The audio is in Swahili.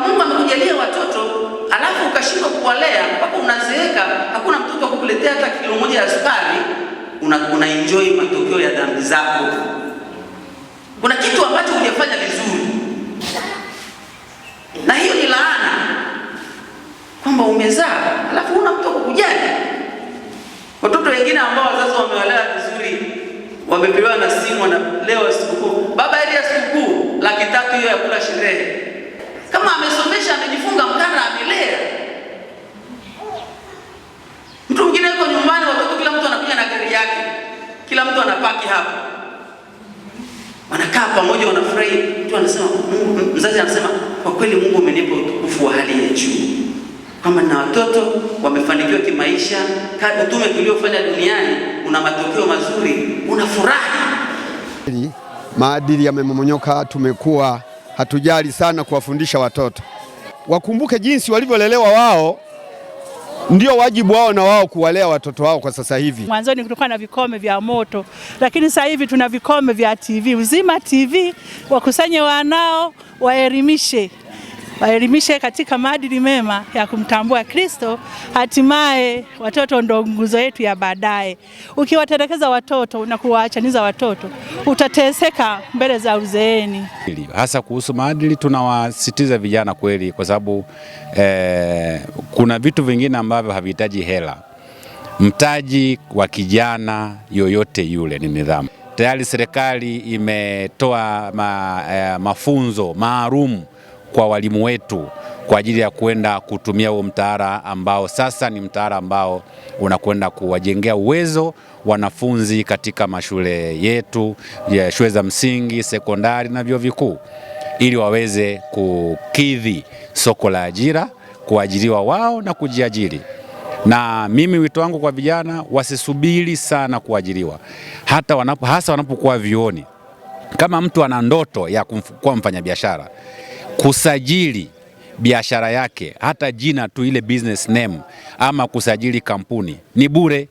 Mungu amekujalia watoto alafu ukashindwa kuwalea mpaka unazeeka, hakuna mtoto wa kukuletea hata kilo moja ya sukari, una enjoy matokeo ya dhambi zako. Kuna kitu ambacho hujafanya vizuri, na hiyo ni laana, kwamba umezaa alafu una mtu kukujali. Watoto wengine ambao wazazi wamewalea vizuri, wamepewa na simu na leo sikukuu, baba ile sikukuu 300,000 hiyo ya kula sherehe. Kama amesomesha, amejifunga mkanda, amelea. Mtu mwingine yuko nyumbani, watoto kila mtu anakuja na gari yake, kila mtu anapaki hapa, wanakaa pamoja, wanafurahi. Mtu anasema, mzazi anasema, kwa kweli Mungu amenipa utukufu wa hali ya juu, kama na watoto wamefanikiwa kimaisha, utume tuliofanya duniani una matokeo mazuri, unafurahi. Maadili yamemomonyoka, tumekuwa hatujali sana kuwafundisha watoto. Wakumbuke jinsi walivyolelewa wao, ndio wajibu wao na wao kuwalea watoto wao kwa sasa hivi. Mwanzoni kulikuwa na vikome vya moto, lakini sasa hivi tuna vikome vya TV. Uzima TV, wakusanye wanao, waelimishe katika maadili mema ya kumtambua Kristo. Hatimaye watoto ndo nguzo yetu ya baadaye. Ukiwatelekeza watoto na kuwaachaniza watoto, utateseka mbele za uzeeni. Hasa kuhusu maadili tunawasitiza vijana kweli, kwa sababu kuna vitu vingine ambavyo havihitaji hela. Mtaji wa kijana yoyote yule ni nidhamu. Tayari serikali imetoa mafunzo maalum kwa walimu wetu kwa ajili ya kwenda kutumia huo mtaala ambao sasa ni mtaala ambao unakwenda kuwajengea uwezo wanafunzi katika mashule yetu ya shule za msingi, sekondari na vyuo vikuu, ili waweze kukidhi soko la ajira, kuajiriwa wao na kujiajiri. Na mimi wito wangu kwa vijana, wasisubiri sana kuajiriwa, hasa wanapokuwa vyuoni. Kama mtu ana ndoto ya kuwa mfanyabiashara, kusajili biashara yake, hata jina tu, ile business name, ama kusajili kampuni ni bure.